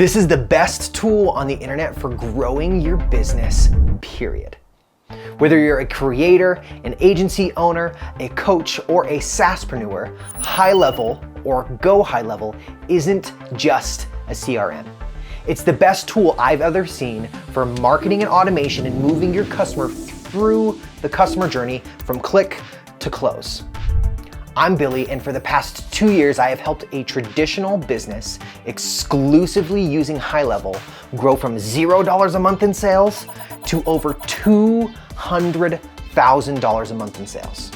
This is the best tool on the internet for growing your business, period. Whether you're a creator, an agency owner, a coach, or a SaaSpreneur, HighLevel or GoHighLevel isn't just a CRM. It's the best tool I've ever seen for marketing and automation and moving your customer through the customer journey from click to close. I'm Billy, and for the past 2 years, I have helped a traditional business exclusively using HighLevel grow from $0 a month in sales to over $200,000 a month in sales.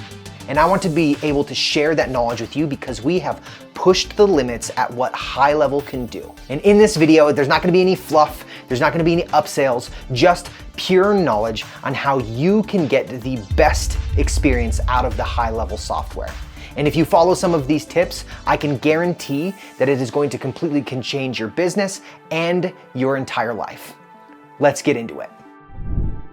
And I want to be able to share that knowledge with you because we have pushed the limits at what HighLevel can do. And in this video, there's not gonna be any fluff, there's not gonna be any upsells, just pure knowledge on how you can get the best experience out of the HighLevel software. And if you follow some of these tips, I can guarantee that it is going to completely change your business and your entire life. Let's get into it.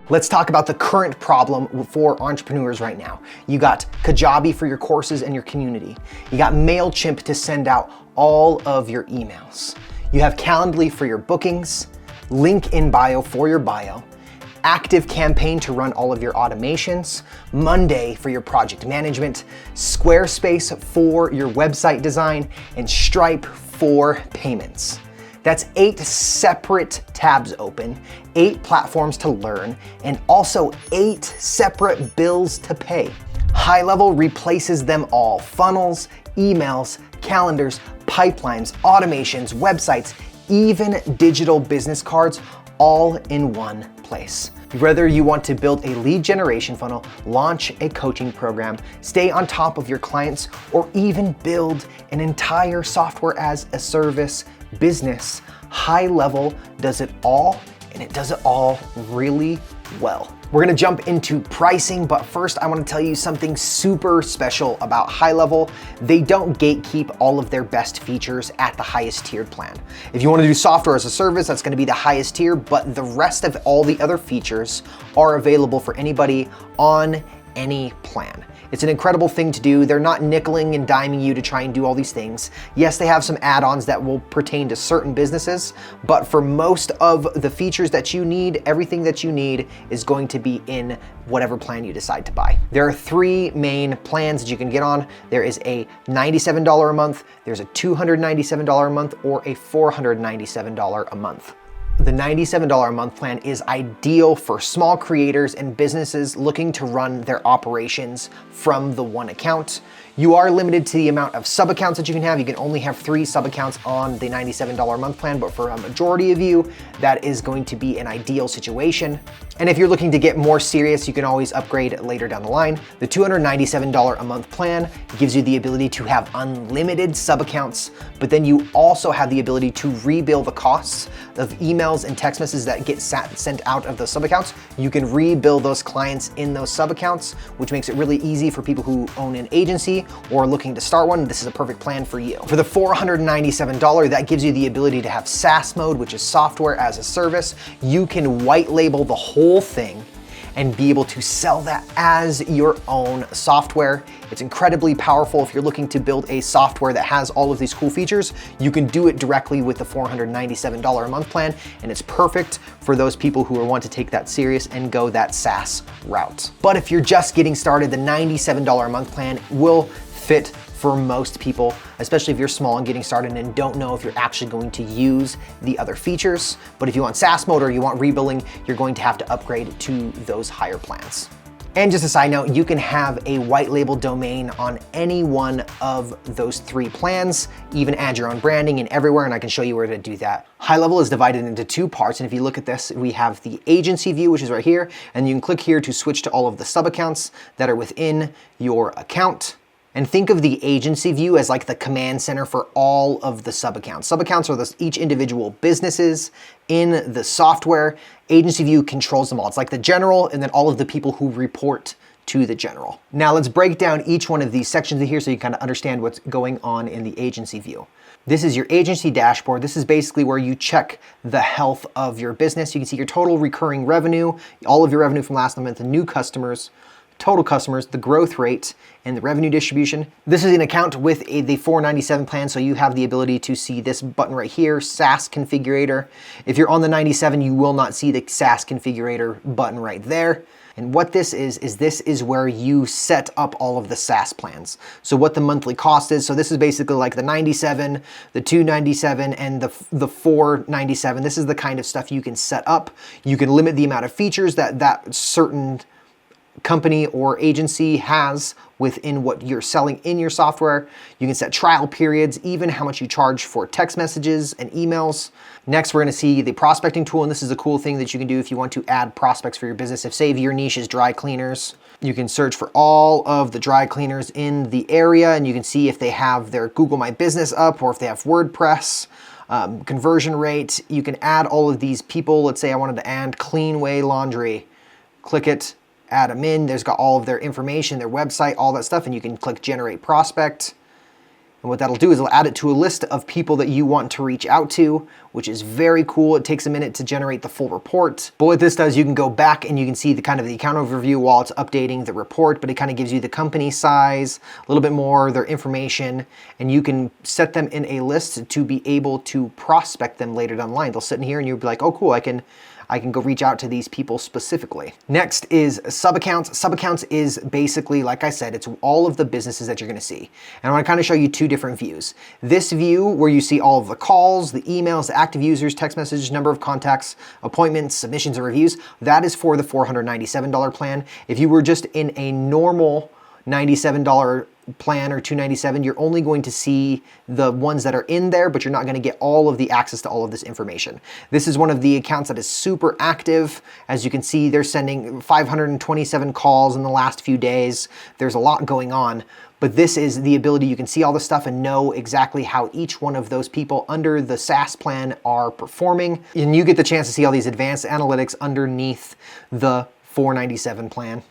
Let's talk about the current problem for entrepreneurs right now. You got Kajabi for your courses and your community. You got MailChimp to send out all of your emails. You have Calendly for your bookings, Link in Bio for your bio, ActiveCampaign to run all of your automations, Monday for your project management, Squarespace for your website design, and Stripe for payments. That's 8 separate tabs open, 8 platforms to learn, and also 8 separate bills to pay. HighLevel replaces them all: funnels, emails, calendars, pipelines, automations, websites, even digital business cards, all in one place. Whether you want to build a lead generation funnel, launch a coaching program, stay on top of your clients, or even build an entire software as a service business, HighLevel does it all, and it does it all really well. We're gonna jump into pricing, but first I wanna tell you something super special about HighLevel. They don't gatekeep all of their best features at the highest tiered plan. If you wanna do software as a service, that's gonna be the highest tier, but the rest of all the other features are available for anybody on any plan. It's an incredible thing to do. They're not nickeling and diming you to try and do all these things. Yes, they have some add-ons that will pertain to certain businesses, but for most of the features that you need, everything that you need is going to be in whatever plan you decide to buy. There are 3 main plans that you can get on. There is a $97 a month, there's a $297 a month, or a $497 a month. The $97 a month plan is ideal for small creators and businesses looking to run their operations from the one account. You are limited to the amount of sub-accounts that you can have. You can only have 3 sub-accounts on the $97 a month plan, but for a majority of you, that is going to be an ideal situation. And if you're looking to get more serious, you can always upgrade later down the line. The $297 a month plan gives you the ability to have unlimited sub-accounts, but then you also have the ability to rebill the costs of emails and text messages that get sent out of those sub-accounts. You can rebill those clients in those sub-accounts, which makes it really easy for people who own an agency or looking to start one. This is a perfect plan for you. For the $497, that gives you the ability to have SaaS mode, which is software as a service. You can white label the whole thing and be able to sell that as your own software. It's incredibly powerful if you're looking to build a software that has all of these cool features. You can do it directly with the $497 a month plan, and it's perfect for those people who want to take that serious and go that SaaS route. But if you're just getting started, the $97 a month plan will fit for most people, especially if you're small and getting started and don't know if you're actually going to use the other features. But if you want SaaS mode or you want rebilling, you're going to have to upgrade to those higher plans. And just a side note, you can have a white label domain on any one of those 3 plans, even add your own branding and everywhere, and I can show you where to do that. HighLevel is divided into 2 parts, and if you look at this, we have the agency view, which is right here, and you can click here to switch to all of the sub-accounts that are within your account. And think of the agency view as like the command center for all of the sub-accounts. Sub-accounts are each individual businesses in the software. Agency view controls them all. It's like the general and then all of the people who report to the general. Now let's break down each one of these sections here so you kind of understand what's going on in the agency view. This is your agency dashboard. This is basically where you check the health of your business. You can see your total recurring revenue, all of your revenue from last month, and new customers, total customers, the growth rate, and the revenue distribution. This is an account with the $497 plan, so you have the ability to see this button right here, SaaS configurator. If you're on the 97, you will not see the SaaS configurator button right there. And what this is where you set up all of the SaaS plans. So what the monthly cost is. So this is basically like the 97, the 297, and the 497. This is the kind of stuff you can set up. You can limit the amount of features that certain company or agency has within what you're selling in your software. You can set trial periods, even how much you charge for text messages and emails. Next, we're going to see the prospecting tool, and this is a cool thing that you can do if you want to add prospects for your business. If, say, your niche is dry cleaners, you can search for all of the dry cleaners in the area, and you can see if they have their Google My Business up or if they have WordPress. Conversion rate, you can add all of these people. Let's say I wanted to add Cleanway Laundry. Click it, add them in. There's got all of their information, their website, all that stuff, and you can click Generate Prospect. And what that'll do is it'll add it to a list of people that you want to reach out to, which is very cool. It takes a minute to generate the full report. But what this does, you can go back and you can see the kind of the account overview while it's updating the report, but it kind of gives you the company size, a little bit more, their information, and you can set them in a list to be able to prospect them later down the line. They'll sit in here and you'll be like, oh cool, I can go reach out to these people specifically. Next is sub-accounts. Sub-accounts is basically, like I said, it's all of the businesses that you're gonna see. And I wanna kind of show you two different views. This view where you see all of the calls, the emails, the active users, text messages, number of contacts, appointments, submissions, and reviews, that is for the $497 plan. If you were just in a normal $97 plan or $297, you're only going to see the ones that are in there, but you're not going to get all of the access to all of this information. This is one of the accounts that is super active. As you can see, they're sending 527 calls in the last few days. There's a lot going on, but this is the ability, you can see all the stuff and know exactly how each one of those people under the SaaS plan are performing. And you get the chance to see all these advanced analytics underneath the $497 plan.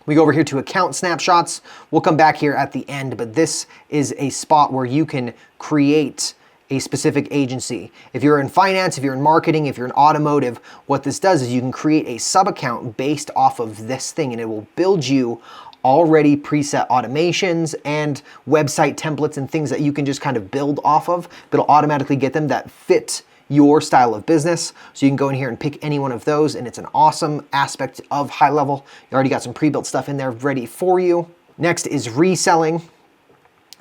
We go over here to account snapshots. We'll come back here at the end, but this is a spot where you can create a specific agency. If you're in finance, if you're in marketing, if you're in automotive, what this does is you can create a sub-account based off of this thing, and it will build you already preset automations and website templates and things that you can just kind of build off of, but it'll automatically get them that fit your style of business. So you can go in here and pick any one of those, and it's an awesome aspect of HighLevel. You already got some pre-built stuff in there ready for you. Next is reselling.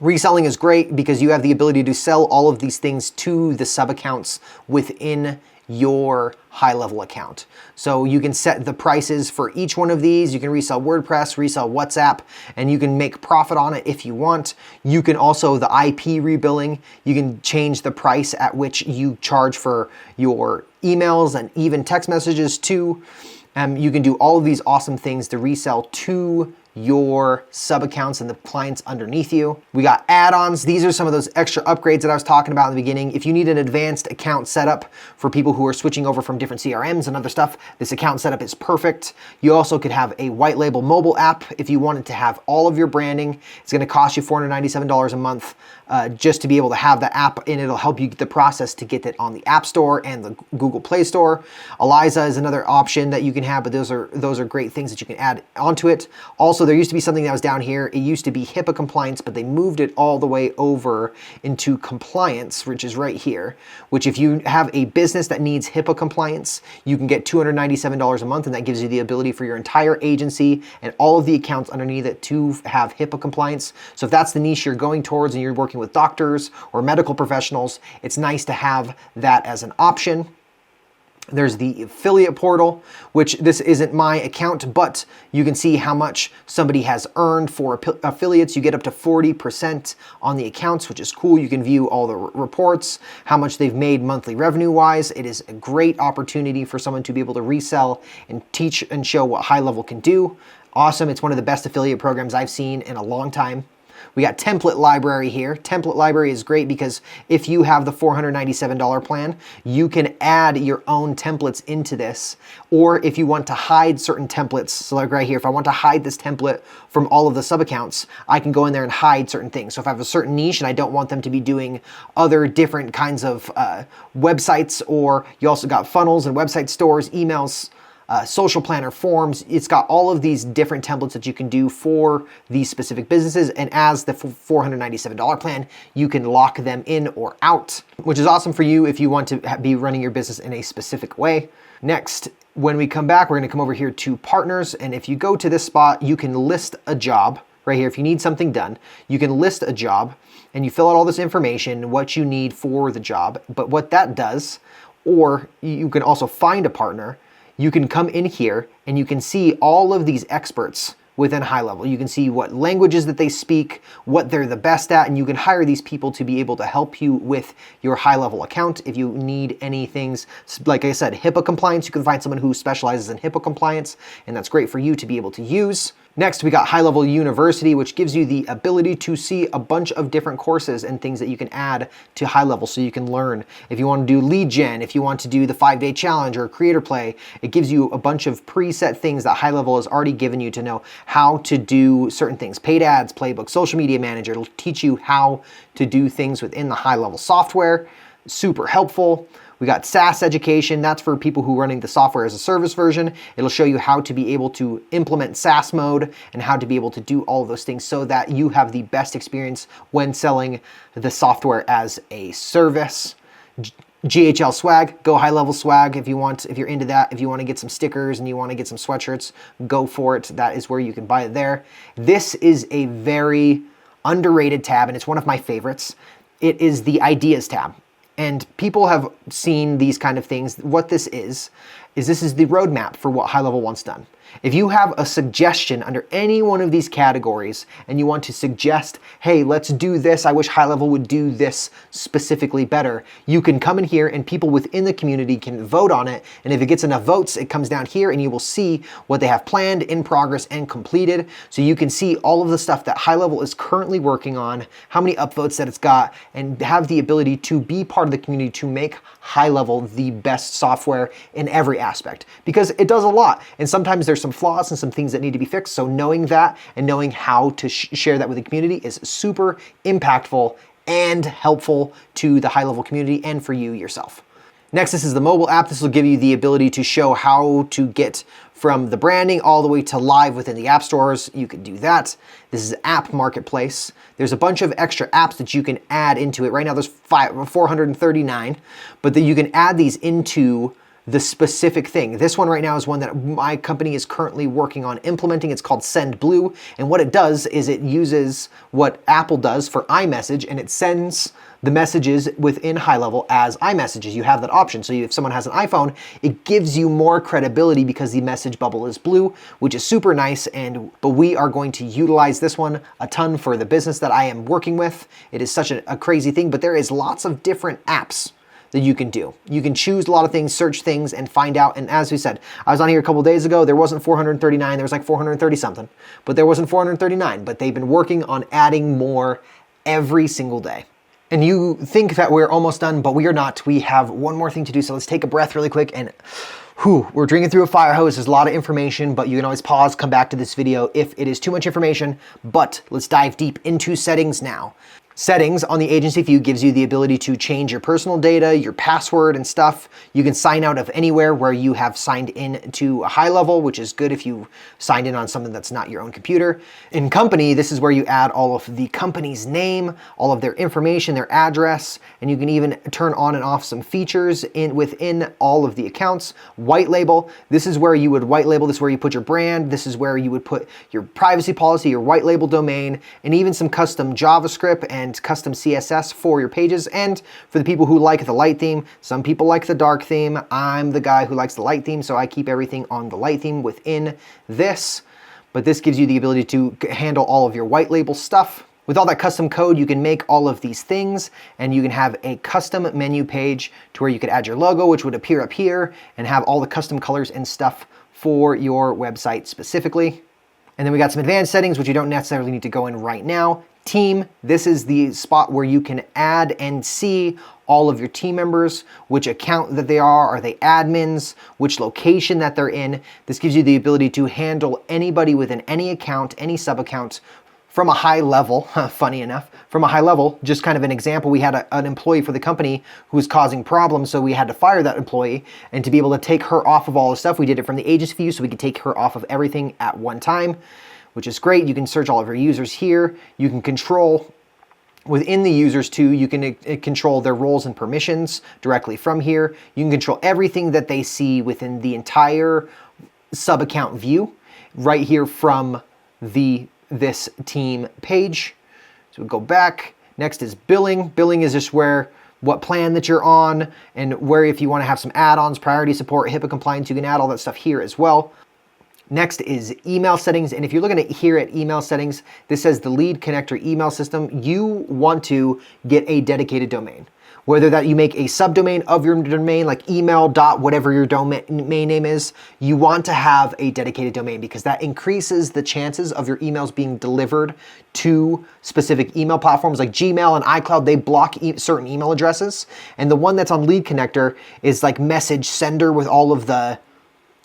Reselling is great because you have the ability to sell all of these things to the sub-accounts within your HighLevel account. So you can set the prices for each one of these. You can resell WordPress, resell WhatsApp, and you can make profit on it if you want. You can also, the IP rebilling, you can change the price at which you charge for your emails and even text messages too. You can do all of these awesome things to resell to your sub accounts and the clients underneath you. We got add-ons. These are some of those extra upgrades that I was talking about in the beginning. If you need an advanced account setup for people who are switching over from different CRMs and other stuff, this account setup is perfect. You also could have a white label mobile app if you wanted to have all of your branding. It's going to cost you $497 a month just to be able to have the app, and it'll help you get the process to get it on the App Store and the Google Play Store. Eliza is another option that you can have, but those are great things that you can add onto it. Also, there used to be something that was down here. It used to be HIPAA compliance, but they moved it all the way over into compliance, which is right here, which if you have a business that needs HIPAA compliance, you can get $297 a month, and that gives you the ability for your entire agency and all of the accounts underneath it to have HIPAA compliance. So if that's the niche you're going towards and you're working with doctors or medical professionals, it's nice to have that as an option. There's the affiliate portal, which this isn't my account, but you can see how much somebody has earned for affiliates. You get up to 40% on the accounts, which is cool. You can view all the reports, how much they've made monthly revenue-wise. It is a great opportunity for someone to be able to resell and teach and show what HighLevel can do. Awesome. It's one of the best affiliate programs I've seen in a long time. We got template library here. Template library is great because if you have the $497 plan, you can add your own templates into this. Or if you want to hide certain templates, so like right here, if I want to hide this template from all of the sub-accounts, I can go in there and hide certain things. So if I have a certain niche and I don't want them to be doing other different kinds of websites, or you also got funnels and website stores, emails, social planner, forms. It's got all of these different templates that you can do for these specific businesses. And as the $497 plan, you can lock them in or out, which is awesome for you if you want to be running your business in a specific way. Next, when we come back, we're going to come over here to partners. And if you go to this spot, you can list a job right here. If you need something done, you can list a job and you fill out all this information, what you need for the job. But what that does, or you can also find a partner, you can come in here and you can see all of these experts within HighLevel. You can see what languages that they speak, what they're the best at, and you can hire these people to be able to help you with your HighLevel account. If you need any things, like I said, HIPAA compliance, you can find someone who specializes in HIPAA compliance, and that's great for you to be able to use. Next, we got HighLevel University, which gives you the ability to see a bunch of different courses and things that you can add to HighLevel so you can learn. If you want to do lead gen, if you want to do the 5-day challenge or creator play, it gives you a bunch of preset things that HighLevel has already given you to know how to do certain things. Paid ads, playbook, social media manager. It'll teach you how to do things within the HighLevel software. Super helpful. We got SaaS education. That's for people who are running the software as a service version. It'll show you how to be able to implement SaaS mode and how to be able to do all of those things so that you have the best experience when selling the software as a service. GHL swag, GoHighLevel swag. If you're into that, if you want to get some stickers and you want to get some sweatshirts, go for it. That is where you can buy it there. This is a very underrated tab and it's one of my favorites. It is the ideas tab. And people have seen these kind of things. What this is this is the roadmap for what HighLevel wants done. If you have a suggestion under any one of these categories and you want to suggest, hey, let's do this, I wish HighLevel would do this specifically better, you can come in here and people within the community can vote on it. And if it gets enough votes, it comes down here and you will see what they have planned, in progress, and completed. So you can see all of the stuff that HighLevel is currently working on, how many upvotes that it's got, and have the ability to be part of the community to make HighLevel the best software in every aspect. Because it does a lot. And sometimes there's some flaws and some things that need to be fixed. So knowing that and knowing how to share that with the community is super impactful and helpful to the HighLevel community and for you yourself. Next, this is the mobile app. This will give you the ability to show how to get from the branding all the way to live within the app stores. You can do that. This is App Marketplace. There's a bunch of extra apps that you can add into it. Right now there's 439, but that you can add these into the specific thing. This one right now is one that my company is currently working on implementing. It's called SendBlue. And what it does is it uses what Apple does for iMessage and it sends the messages within HighLevel as iMessages. You have that option. So if someone has an iPhone, it gives you more credibility because the message bubble is blue, which is super nice. But we are going to utilize this one a ton for the business that I am working with. It is such a crazy thing, but there is lots of different apps that you can do. You can choose a lot of things, search things, and find out. And as we said, I was on here a couple days ago, there wasn't 439, there was like 430 something, but there wasn't 439, but they've been working on adding more every single day. And you think that we're almost done, but we are not. We have one more thing to do, so let's take a breath really quick and we're drinking through a fire hose. There's a lot of information, but you can always pause, come back to this video if it is too much information, but let's dive deep into settings now. Settings on the agency view gives you the ability to change your personal data, your password and stuff. You can sign out of anywhere where you have signed in to HighLevel, which is good if you signed in on something that's not your own computer. In company, this is where you add all of the company's name, all of their information, their address, and you can even turn on and off some features within all of the accounts. White label, this is where you would white label, this is where you put your brand, this is where you would put your privacy policy, your white label domain, and even some custom JavaScript and custom CSS for your pages. And for the people who like the light theme, some people like the dark theme. I'm the guy who likes the light theme, so I keep everything on the light theme within this. But this gives you the ability to handle all of your white label stuff. With all that custom code, you can make all of these things, and you can have a custom menu page to where you could add your logo, which would appear up here, and have all the custom colors and stuff for your website specifically. And then we got some advanced settings, which you don't necessarily need to go in right now. Team, this is the spot where you can add and see all of your team members, which account that they are they admins, which location that they're in. This gives you the ability to handle anybody within any account, any sub-account from a high level, funny enough, from a high level, just kind of an example, we had an employee for the company who was causing problems, so we had to fire that employee, and to be able to take her off of all the stuff, we did it from the agency view, so we could take her off of everything at one time, which is great. You can search all of your users here. You can control within the users too, you can control their roles and permissions directly from here. You can control everything that they see within the entire sub-account view right here from this team page. So we go back. Next is billing. Billing is just what plan that you're on, and where if you want to have some add-ons, priority support, HIPAA compliance, you can add all that stuff here as well. Next is email settings, and if you're looking at here at email settings, this says the lead connector email system. You want to get a dedicated domain. Whether that you make a subdomain of your domain, like email dot whatever your domain name is, you want to have a dedicated domain because that increases the chances of your emails being delivered to specific email platforms like Gmail and iCloud. They block certain email addresses, and the one that's on Lead Connector is like message sender with all of the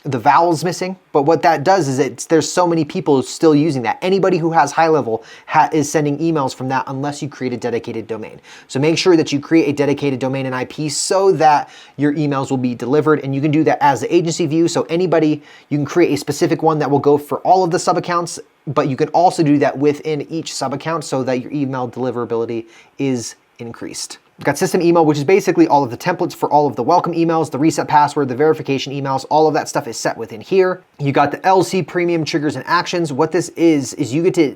vowels missing. But what that does is there's so many people still using that. Anybody who has HighLevel is sending emails from that unless you create a dedicated domain. So make sure that you create a dedicated domain and IP so that your emails will be delivered, and you can do that as the agency view. So you can create a specific one that will go for all of the sub accounts, but you can also do that within each sub account so that your email deliverability is increased. We've got system email, which is basically all of the templates for all of the welcome emails, the reset password, the verification emails, all of that stuff is set within here. You got the LC premium triggers and actions. What this is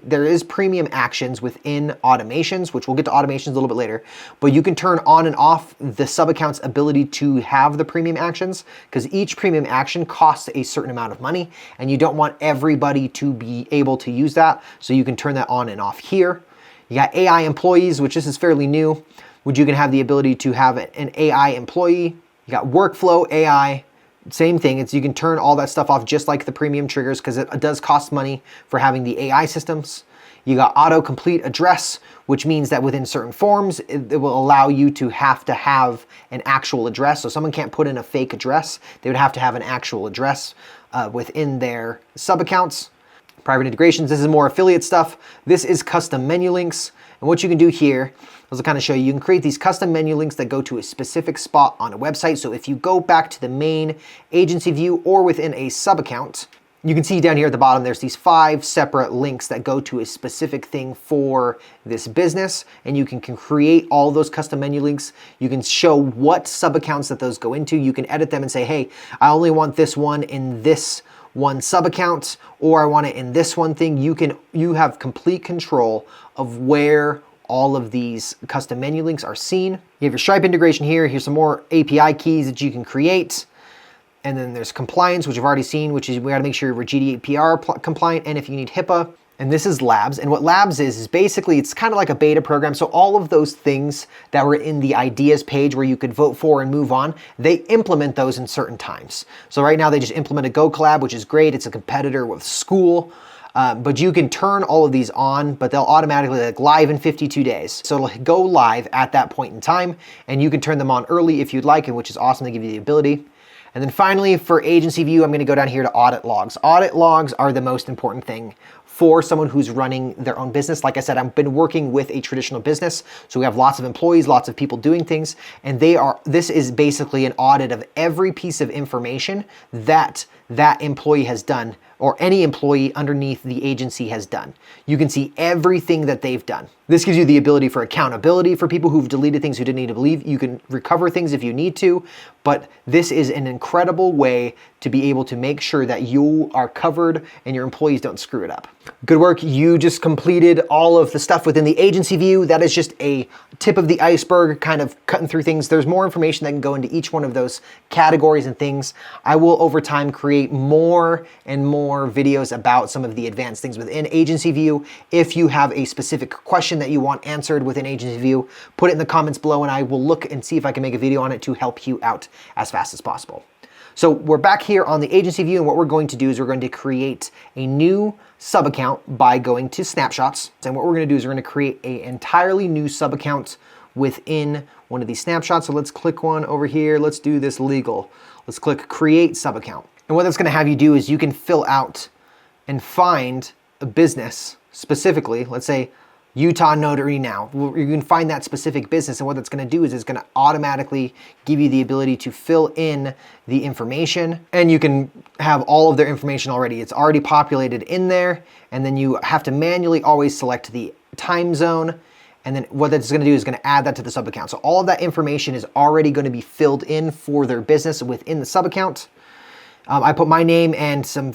there is premium actions within automations, which we'll get to automations a little bit later, but you can turn on and off the sub account's ability to have the premium actions because each premium action costs a certain amount of money and you don't want everybody to be able to use that. So you can turn that on and off here. You got AI employees, which this is fairly new, which you can have the ability to have an AI employee. You got workflow AI, same thing. You can turn all that stuff off just like the premium triggers because it does cost money for having the AI systems. You got autocomplete address, which means that within certain forms, it will allow you to have an actual address. So someone can't put in a fake address. They would have to have an actual address within their sub accounts. Private integrations, this is more affiliate stuff. This is custom menu links. And what you can do here, I'll kind of show you, you can create these custom menu links that go to a specific spot on a website. So if you go back to the main agency view or within a sub account, you can see down here at the bottom, there's these 5 separate links that go to a specific thing for this business. And you can create all those custom menu links. You can show what sub accounts that those go into. You can edit them and say, hey, I only want this one in this one sub account, or I want it in this one thing. You have complete control of where all of these custom menu links are seen. You have your Stripe integration here. Here's some more API keys that you can create. And then there's compliance, which I've already seen, which is we gotta make sure you're GDPR compliant, and if you need HIPAA. And this is Labs. And what Labs is basically, it's kind of like a beta program. So all of those things that were in the ideas page where you could vote for and move on, they implement those in certain times. So right now they just implemented GoCollab, which is great. It's a competitor with School. But you can turn all of these on, but they'll automatically live in 52 days. So it'll go live at that point in time, and you can turn them on early if you'd like, and which is awesome. They give you the ability. And then finally, for agency view, I'm going to go down here to audit logs. Audit logs are the most important thing for someone who's running their own business. Like I said, I've been working with a traditional business, so we have lots of employees, lots of people doing things, and this is basically an audit of every piece of information that employee has done, or any employee underneath the agency has done. You can see everything that they've done. This gives you the ability for accountability for people who've deleted things who didn't need to believe. You can recover things if you need to, but this is an incredible way to be able to make sure that you are covered and your employees don't screw it up. Good work. You just completed all of the stuff within the agency view. That is just a tip of the iceberg, kind of cutting through things. There's more information that can go into each one of those categories and things. I will over time create more and more videos about some of the advanced things within agency view. If you have a specific question that you want answered within agency view, put it in the comments below and I will look and see if I can make a video on it to help you out as fast as possible. So we're back here on the agency view, and what we're going to do is we're going to create a new sub account by going to snapshots. And what we're going to do is we're going to create an entirely new sub account within one of these snapshots. So let's click one over here. Let's do this legal. Let's click create sub account. And what that's going to have you do is you can fill out and find a business specifically, let's say Utah Notary Now, you can find that specific business, and what that's going to do is it's going to automatically give you the ability to fill in the information, and you can have all of their information already. It's already populated in there, and then you have to manually always select the time zone, and then what that's going to do is going to add that to the sub account. So all of that information is already going to be filled in for their business within the sub account. I put my name and some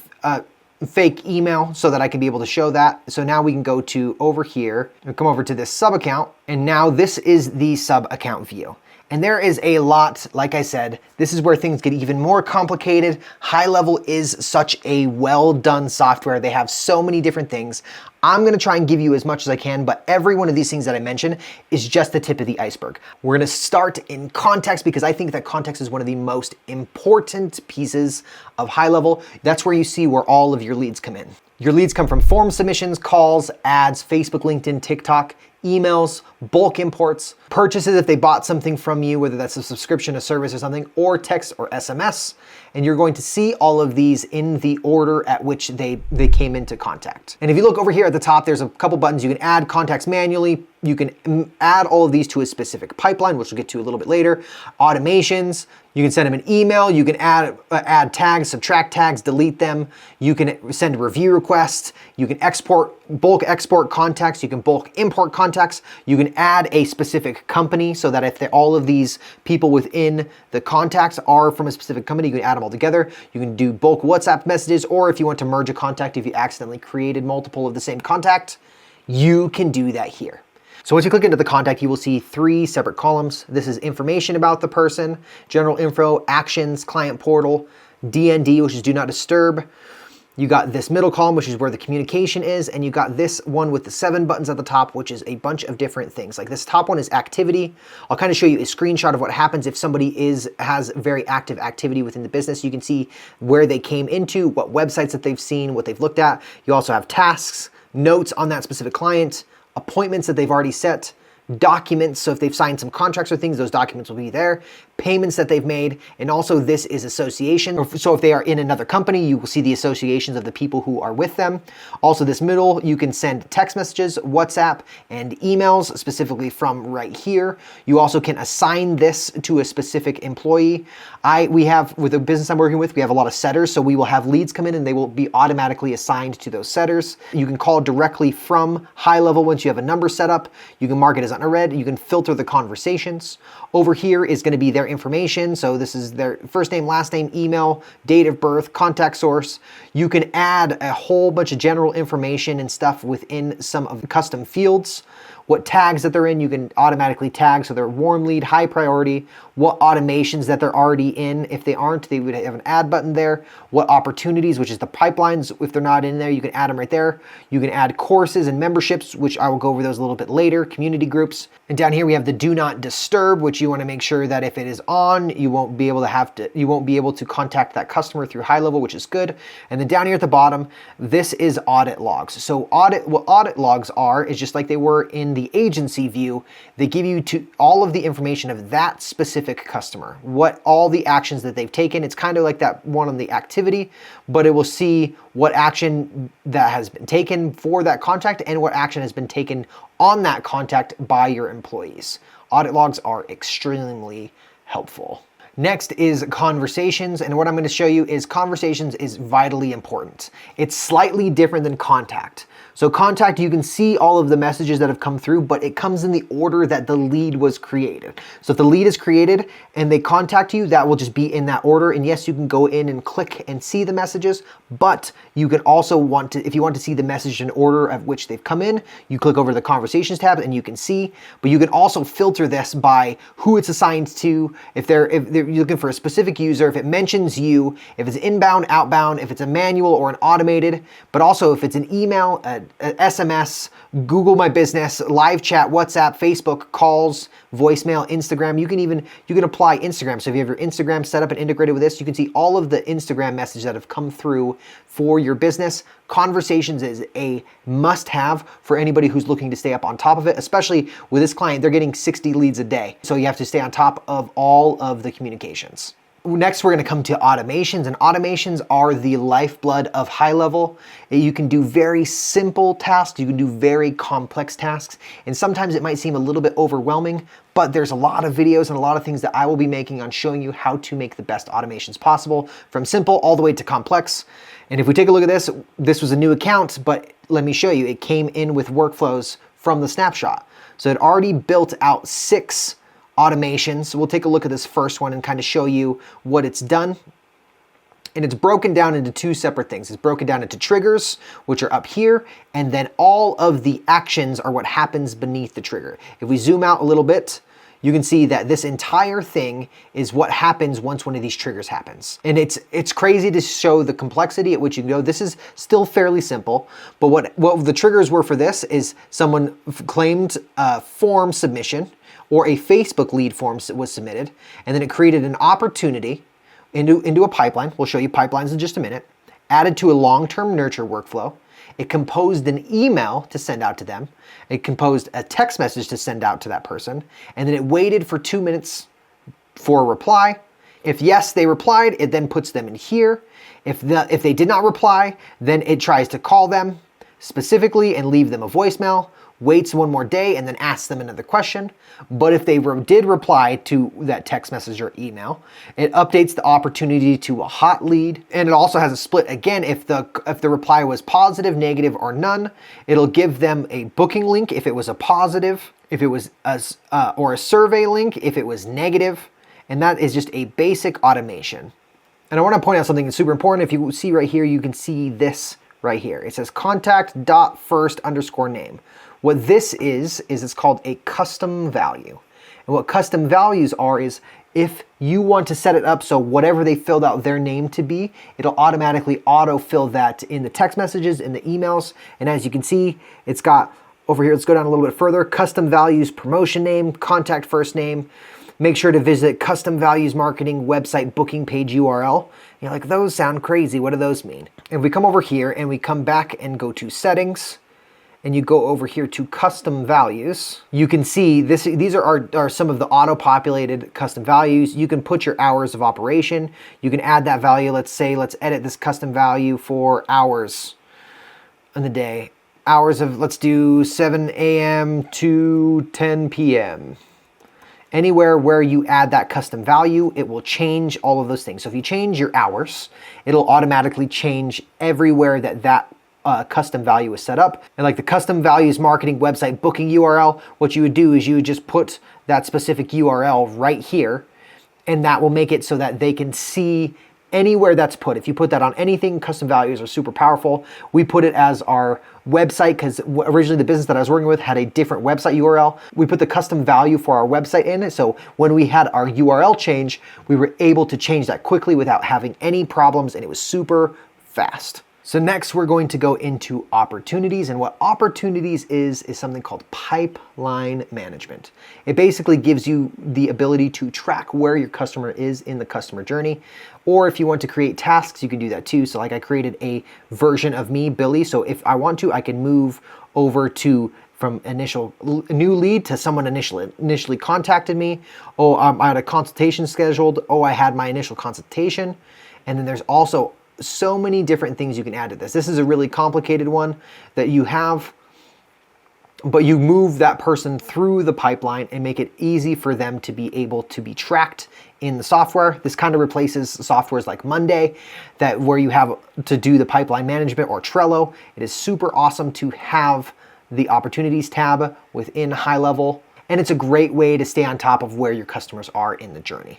fake email so that I can be able to show that. So now we can go to over here and come over to this sub account, and now this is the sub account view. And there is a lot, like I said, this is where things get even more complicated. HighLevel is such a well done software. They have so many different things. I'm gonna try and give you as much as I can, but every one of these things that I mentioned is just the tip of the iceberg. We're gonna start in context because I think that context is one of the most important pieces of HighLevel. That's where you see where all of your leads come in. Your leads come from form submissions, calls, ads, Facebook, LinkedIn, TikTok, emails, bulk imports, purchases if they bought something from you, whether that's a subscription, a service or something, or text or SMS. And you're going to see all of these in the order at which they came into contact. And if you look over here at the top, there's a couple buttons. You can add contacts manually. You can add all of these to a specific pipeline, which we'll get to a little bit later. Automations. You can send them an email. You can add tags, subtract tags, delete them. You can send review requests. You can bulk export contacts. You can bulk import contacts. You can add a specific company so that if all of these people within the contacts are from a specific company, you can add them all together. You can do bulk WhatsApp messages, or if you want to merge a contact, if you accidentally created multiple of the same contact, you can do that here. So once you click into the contact, you will see 3 separate columns. This is information about the person, general info, actions, client portal, DND, which is do not disturb. You got this middle column, which is where the communication is, and you got this one with the 7 buttons at the top, which is a bunch of different things. Like this top one is activity. I'll kind of show you a screenshot of what happens if somebody has very active activity within the business. You can see where they came into, what websites that they've seen, what they've looked at. You also have tasks, notes on that specific client, appointments that they've already set, documents, so if they've signed some contracts or things, those documents will be there, payments that they've made, and also this is association. So if they are in another company, you will see the associations of the people who are with them. Also this middle, you can send text messages, WhatsApp, and emails specifically from right here. You also can assign this to a specific employee. We have, with the business I'm working with, we have a lot of setters, so we will have leads come in and they will be automatically assigned to those setters. You can call directly from HighLevel once you have a number set up. You can mark it as unread. You can filter the conversations. Over here is going to be their information. So this is their first name, last name, email, date of birth, contact source. You can add a whole bunch of general information and stuff within some of the custom fields. What tags that they're in, you can automatically tag, so they're warm lead, high priority. What automations that they're already in. If they aren't, they would have an add button there. What opportunities, which is the pipelines, if they're not in there, you can add them right there. You can add courses and memberships, which I will go over those a little bit later, community groups. And down here we have the do not disturb, which you want to make sure that if it is on, you won't be able to contact that customer through HighLevel, which is good. And then down here at the bottom, this is audit logs. So what audit logs are is just like they were in the agency view. They give you all of the information of that specific customer, what all the actions that they've taken. It's kind of like that one on the activity, but it will see what action that has been taken for that contact and what action has been taken on that contact by your employees. Audit logs are extremely helpful. Next is conversations, and what I'm going to show you is conversations is vitally important. It's slightly different than contact. So contact, you can see all of the messages that have come through, but it comes in the order that the lead was created. So if the lead is created and they contact you, that will just be in that order. And yes, you can go in and click and see the messages, but you can also if you want to see the message in order of which they've come in, you click over the conversations tab and you can see, but you can also filter this by who it's assigned to. If you're looking for a specific user, if it mentions you, if it's inbound, outbound, if it's a manual or an automated, but also if it's an email, SMS, Google My Business, live chat, WhatsApp, Facebook, calls, voicemail, Instagram. You can apply Instagram. So if you have your Instagram set up and integrated with this, you can see all of the Instagram messages that have come through for your business. Conversations is a must-have for anybody who's looking to stay up on top of it, especially with this client. They're getting 60 leads a day. So you have to stay on top of all of the communications. Next, we're going to come to automations, and automations are the lifeblood of HighLevel. You can do very simple tasks, you can do very complex tasks, and sometimes it might seem a little bit overwhelming, but there's a lot of videos and a lot of things that I will be making on showing you how to make the best automations possible, from simple all the way to complex. And if we take a look at this, this was a new account, but let me show you, it came in with workflows from the snapshot. So it already built out 6 automations. So we'll take a look at this first one and kind of show you what it's done. And it's broken down into 2 separate things. It's broken down into triggers, which are up here, and then all of the actions are what happens beneath the trigger. If we zoom out a little bit, you can see that this entire thing is what happens once one of these triggers happens. And it's crazy to show the complexity at which you can go. This is still fairly simple, but what the triggers were for this is someone claimed a form submission, or a Facebook lead form was submitted, and then it created an opportunity into a pipeline. We'll show you pipelines in just a minute. Added to a long-term nurture workflow. It composed an email to send out to them. It composed a text message to send out to that person, and then it waited for 2 minutes for a reply. If yes, they replied, it then puts them in here. If they did not reply, then it tries to call them specifically and leave them a voicemail, waits one more day, and then asks them another question. But if they did reply to that text message or email, it updates the opportunity to a hot lead. And it also has a split again. If the reply was positive, negative, or none, it'll give them a booking link if it was a positive, if it was or a survey link if it was negative. And that is just a basic automation. And I want to point out something that's super important. If you see right here, you can see this right here. It says contact.first_name. What this is it's called a custom value. And what custom values are is if you want to set it up so whatever they filled out their name to be, it'll automatically autofill that in the text messages, in the emails. And as you can see, it's got over here, let's go down a little bit further, custom values, promotion name, contact first name. Make sure to visit custom values marketing website booking page URL. You're like, those sound crazy. What do those mean? If we come over here and we come back and go to settings, and you go over here to custom values, you can see these are some of the auto-populated custom values. You can put your hours of operation. You can add that value. Let's edit this custom value for hours in the day. Hours of, let's do 7 a.m. to 10 p.m. Anywhere where you add that custom value, it will change all of those things. So if you change your hours, it'll automatically change everywhere that custom value is set up. And like the custom values marketing website booking URL, what you would do is you would just put that specific URL right here, and that will make it so that they can see anywhere that's put. If you put that on anything, custom values are super powerful. We put it as our website because originally the business that I was working with had a different website URL. We put the custom value for our website in it. So when we had our URL change, we were able to change that quickly without having any problems, and it was super fast. So next we're going to go into opportunities, and what opportunities is something called pipeline management. It basically gives you the ability to track where your customer is in the customer journey, or if you want to create tasks, you can do that too. So like I created a version of me, Billy, so if I want to, I can move over to from initial new lead to someone initially contacted me. Oh, I had a consultation scheduled. Oh, I had my initial consultation. And then there's also so many different things you can add to this. This is a really complicated one that you have, but you move that person through the pipeline and make it easy for them to be able to be tracked in the software. This kind of replaces softwares like Monday, where you have to do the pipeline management, or Trello. It is super awesome to have the opportunities tab within HighLevel, and it's a great way to stay on top of where your customers are in the journey.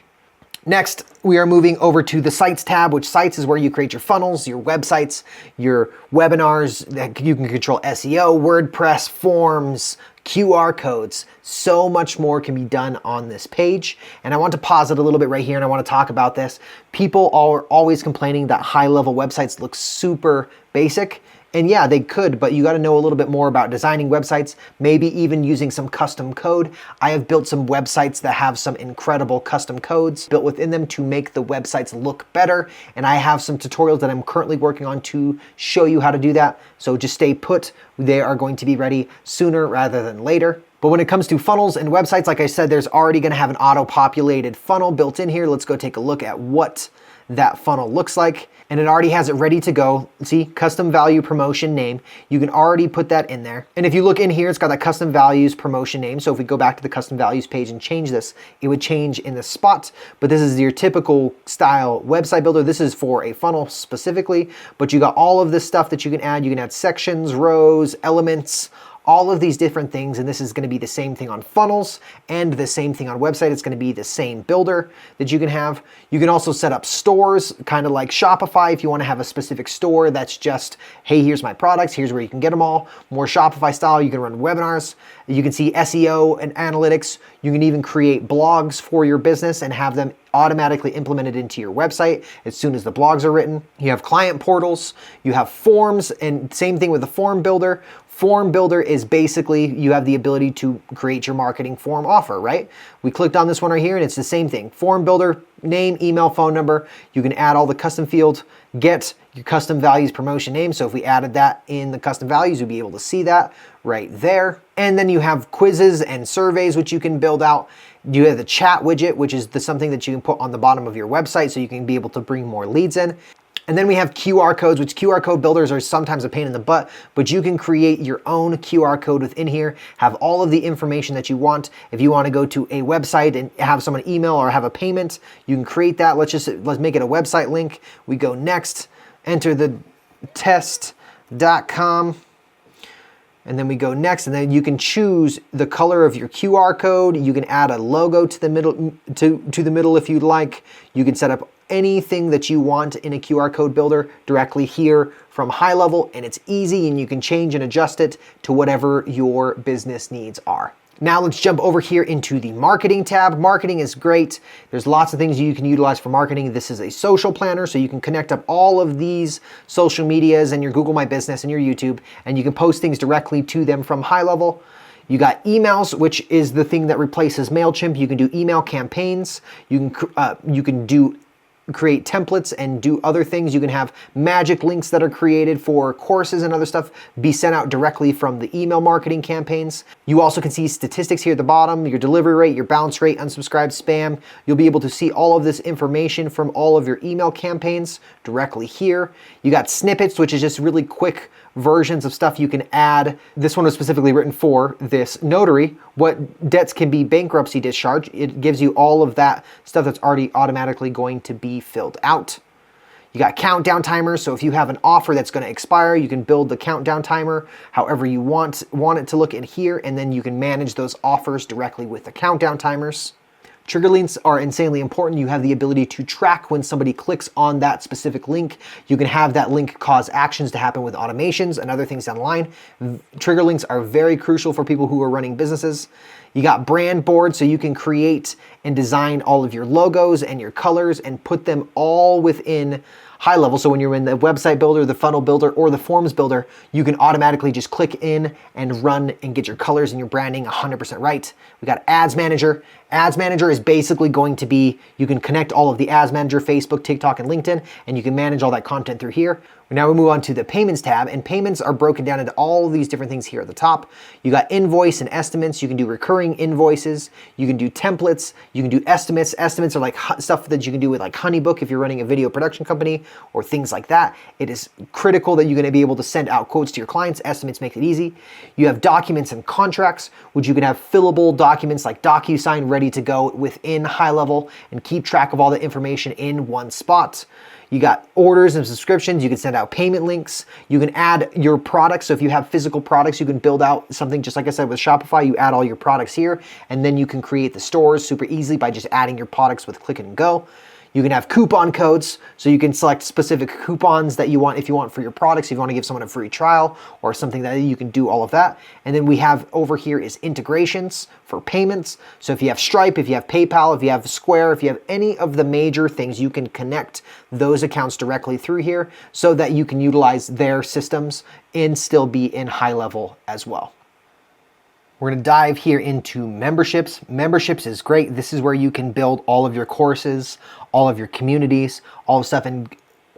Next, we are moving over to the Sites tab, which Sites is where you create your funnels, your websites, your webinars. You can control SEO, WordPress, forms, QR codes. So much more can be done on this page. And I want to pause it a little bit right here, and I want to talk about this. People are always complaining that HighLevel websites look super basic. And yeah, they could, but you got to know a little bit more about designing websites, maybe even using some custom code. I have built some websites that have some incredible custom codes built within them to make the websites look better. And I have some tutorials that I'm currently working on to show you how to do that. So just stay put. They are going to be ready sooner rather than later. But when it comes to funnels and websites, like I said, there's already gonna have an auto-populated funnel built in here. Let's go take a look at what that funnel looks like. And it already has it ready to go. See, custom value promotion name. You can already put that in there. And if you look in here, it's got that custom values promotion name. So if we go back to the custom values page and change this, it would change in the spot. But this is your typical style website builder. This is for a funnel specifically, but you got all of this stuff that you can add. You can add sections, rows, elements, all of these different things, and this is gonna be the same thing on funnels and the same thing on website. It's gonna be the same builder that you can have. You can also set up stores, kind of like Shopify, if you wanna have a specific store that's just, hey, here's my products, here's where you can get them all. More Shopify style, you can run webinars. You can see SEO and analytics. You can even create blogs for your business and have them automatically implemented into your website as soon as the blogs are written. You have client portals, you have forms, and same thing with the form builder. Form builder is basically, you have the ability to create your marketing form offer, right? We clicked on this one right here and it's the same thing. Form builder, name, email, phone number. You can add all the custom fields, get your custom values promotion name. So if we added that in the custom values, you'll be able to see that right there. And then you have quizzes and surveys, which you can build out. You have the chat widget, which is something that you can put on the bottom of your website so you can be able to bring more leads in. And then we have QR codes, which QR code builders are sometimes a pain in the butt, but you can create your own QR code within here, have all of the information that you want. If you want to go to a website and have someone email or have a payment, you can create that. Let's make it a website link. We go next, enter the test.com. And then we go next, and then you can choose the color of your QR code. You can add a logo to the middle, to the middle if you'd like. You can set up anything that you want in a QR code builder directly here from HighLevel, and it's easy, and you can change and adjust it to whatever your business needs are. Now let's jump over here into the marketing tab. Marketing is great. There's lots of things you can utilize for marketing. This is a social planner, so you can connect up all of these social medias and your Google My Business and your YouTube, and you can post things directly to them from HighLevel. You got emails, which is the thing that replaces MailChimp. You can do email campaigns. You can create templates and do other things. You can have magic links that are created for courses and other stuff be sent out directly from the email marketing campaigns. You also can see statistics here at the bottom, your delivery rate, your bounce rate, unsubscribed spam. You'll be able to see all of this information from all of your email campaigns directly here. You got snippets, which is just really quick versions of stuff you can add. This one was specifically written for this notary. What debts can be bankruptcy discharged. It gives you all of that stuff that's already automatically going to be filled out. You got countdown timers, so if you have an offer that's going to expire, you can build the countdown timer however you want it to look in here, and then you can manage those offers directly with the countdown timers. Trigger links are insanely important. You have the ability to track when somebody clicks on that specific link. You can have that link cause actions to happen with automations and other things down the line. Trigger links are very crucial for people who are running businesses. You got brand boards, so you can create and design all of your logos and your colors and put them all within HighLevel. So when you're in the website builder, the funnel builder, or the forms builder, you can automatically just click in and run and get your colors and your branding 100% right. We got Ads Manager. Ads Manager is basically going to be, you can connect all of the Ads Manager, Facebook, TikTok, and LinkedIn, and you can manage all that content through here. Now we move on to the payments tab, and payments are broken down into all these different things here at the top. You got invoice and estimates. You can do recurring invoices. You can do templates. You can do estimates. Estimates are like stuff that you can do with like Honeybook if you're running a video production company or things like that. It is critical that you're going to be able to send out quotes to your clients. Estimates make it easy. You have documents and contracts, which you can have fillable documents like DocuSign ready to go within HighLevel and keep track of all the information in one spot. You got orders and subscriptions. You can send out payment links. You can add your products. So if you have physical products, you can build out something just like I said with Shopify. You add all your products here, and then you can create the stores super easily by just adding your products with click and go. You can have coupon codes, so you can select specific coupons that you want if you want for your products, if you want to give someone a free trial or something that you can do all of that. And then we have over here is integrations for payments. So if you have Stripe, if you have PayPal, if you have Square, if you have any of the major things, you can connect those accounts directly through here so that you can utilize their systems and still be in HighLevel as well. We're going to dive here into memberships. Memberships is great. This is where you can build all of your courses, all of your communities, all the stuff. And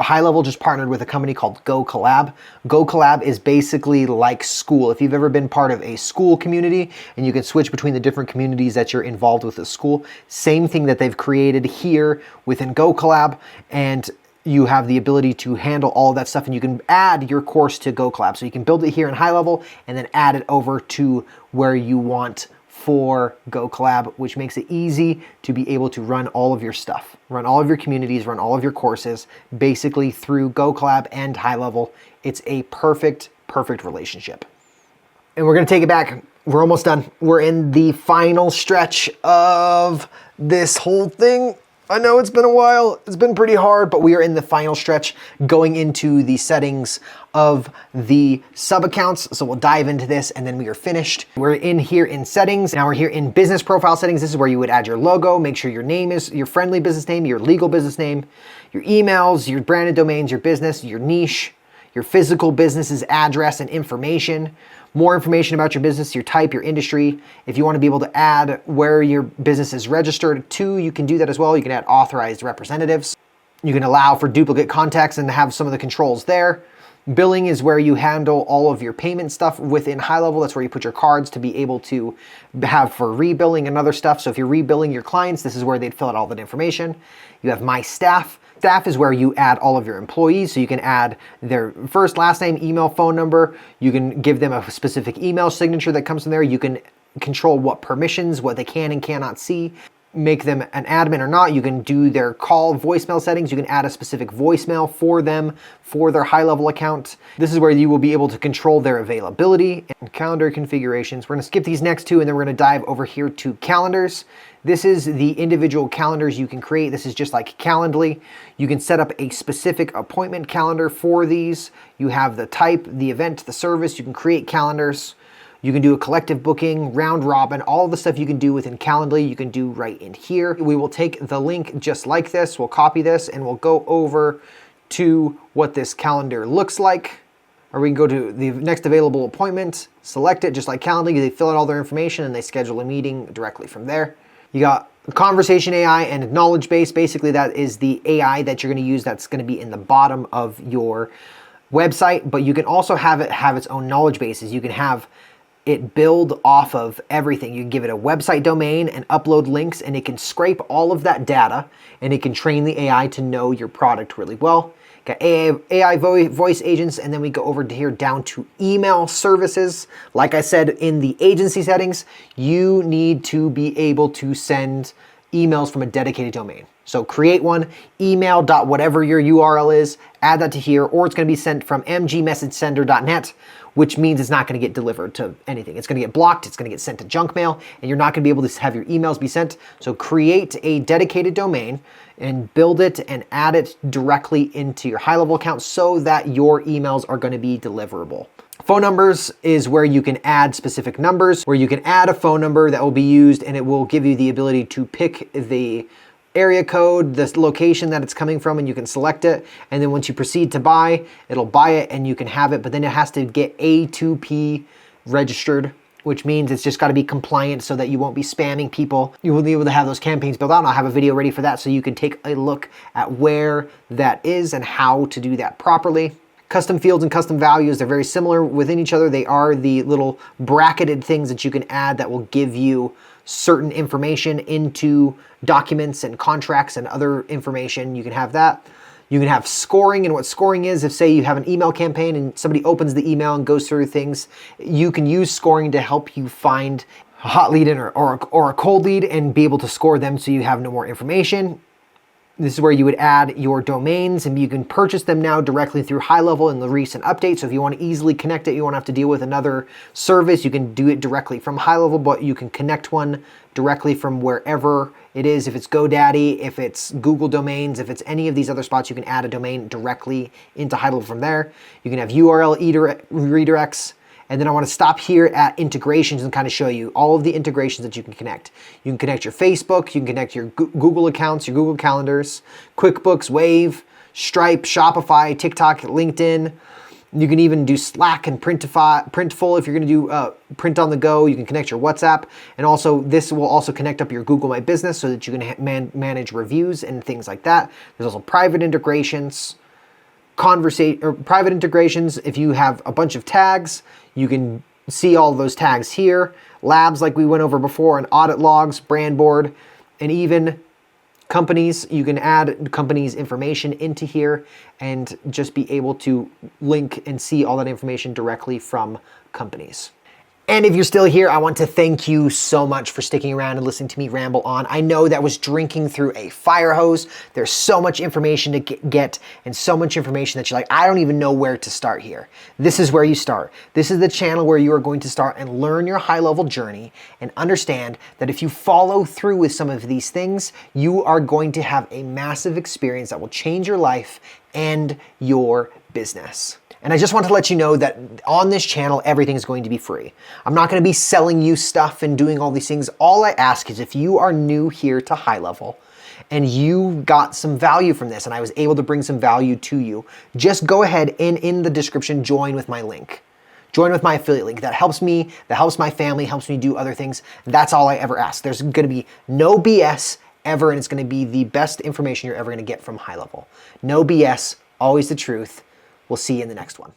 GoHighLevel just partnered with a company called GoCollab. GoCollab is basically like school. If you've ever been part of a school community and you can switch between the different communities that you're involved with the school, same thing that they've created here within GoCollab, and you have the ability to handle all of that stuff, and you can add your course to GoCollab. So you can build it here in HighLevel and then add it over to where you want for GoCollab, which makes it easy to be able to run all of your stuff, run all of your communities, run all of your courses, basically through GoCollab and HighLevel. It's a perfect relationship. And we're gonna take it back. We're almost done. We're in the final stretch of this whole thing. I know it's been a while, it's been pretty hard, but we are in the final stretch going into the settings of the sub accounts. So we'll dive into this and then we are finished. We're in here in settings. Now we're here in business profile settings. This is where you would add your logo, make sure your name is your friendly business name, your legal business name, your emails, your branded domains, your business, your niche, your physical business's address and information. More information about your business, your type, your industry. If you want to be able to add where your business is registered to, you can do that as well. You can add authorized representatives. You can allow for duplicate contacts and have some of the controls there. Billing is where you handle all of your payment stuff within HighLevel. That's where you put your cards to be able to have for rebilling and other stuff. So if you're rebilling your clients, this is where they'd fill out all that information. You have My Staff. Staff is where you add all of your employees, so you can add their first, last name, email, phone number. You can give them a specific email signature that comes from there. You can control what permissions, what they can and cannot see, make them an admin or not. You can do their call voicemail settings. You can add a specific voicemail for them for their HighLevel account. This is where you will be able to control their availability and calendar configurations. We're gonna skip these next two and then we're gonna dive over here to calendars. This is the individual calendars you can create. This is just like Calendly. You can set up a specific appointment calendar for these. You have the type, the event, the service. You can create calendars. You can do a collective booking, round robin, all the stuff you can do within Calendly, you can do right in here. We will take the link just like this. We'll copy this and we'll go over to what this calendar looks like. Or we can go to the next available appointment, select it just like Calendly. They fill out all their information and they schedule a meeting directly from there. You got conversation AI and knowledge base. Basically, that is the AI that you're going to use that's going to be in the bottom of your website, but you can also have it have its own knowledge bases. You can have it build off of everything. You can give it a website domain and upload links, and it can scrape all of that data, and it can train the AI to know your product really well. Got AI voice agents, and then we go over to here down to email services. Like I said, in the agency settings, you need to be able to send emails from a dedicated domain. So create one, email.whatever your URL is, add that to here, or it's going to be sent from mgmessagesender.net, which means it's not going to get delivered to anything. It's going to get blocked, it's going to get sent to junk mail, and you're not going to be able to have your emails be sent. So create a dedicated domain and build it and add it directly into your HighLevel account so that your emails are going to be deliverable. Phone numbers is where you can add specific numbers, where you can add a phone number that will be used, and it will give you the ability to pick the area code, the location that it's coming from, and you can select it. And then once you proceed to buy, it'll buy it and you can have it, but then it has to get A2P registered, which means it's just got to be compliant so that you won't be spamming people. You will be able to have those campaigns built out, and I'll have a video ready for that so you can take a look at where that is and how to do that properly. Custom fields and custom values, they're very similar within each other. They are the little bracketed things that you can add that will give you certain information into documents and contracts and other information. You can have that. You can have scoring, and what scoring is, if say you have an email campaign and somebody opens the email and goes through things, you can use scoring to help you find a hot lead or a cold lead and be able to score them so you have no more information. This is where you would add your domains, and you can purchase them now directly through HighLevel in the recent update. So if you want to easily connect it, you won't have to deal with another service. You can do it directly from HighLevel, but you can connect one directly from wherever it is. If it's GoDaddy, if it's Google Domains, if it's any of these other spots, you can add a domain directly into HighLevel from there. You can have URL redirects. And then I want to stop here at integrations and kind of show you all of the integrations that you can connect. You can connect your Facebook, you can connect your Google accounts, your Google calendars, QuickBooks, Wave, Stripe, Shopify, TikTok, LinkedIn. You can even do Slack and Printful if you're going to do print on the go. You can connect your WhatsApp. And also this will also connect up your Google My Business so that you can manage reviews and things like that. There's also private integrations. conversation or private integrations. If you have a bunch of tags, you can see all those tags here. Labs, like we went over before, and audit logs, brand board, and even companies. You can add companies' information into here and just be able to link and see all that information directly from companies. And if you're still here, I want to thank you so much for sticking around and listening to me ramble on. I know that was drinking through a fire hose. There's so much information to get and so much information that you're like, I don't even know where to start here. This is where you start. This is the channel where you are going to start and learn your high-level journey and understand that if you follow through with some of these things, you are going to have a massive experience that will change your life and your business. And I just want to let you know that on this channel, everything is going to be free. I'm not going to be selling you stuff and doing all these things. All I ask is if you are new here to High Level and you got some value from this and I was able to bring some value to you, just go ahead and in the description, join with my link. Join with my affiliate link. That helps me, that helps my family, helps me do other things. That's all I ever ask. There's going to be no BS ever, and it's going to be the best information you're ever going to get from High Level. No BS, always the truth. We'll see you in the next one.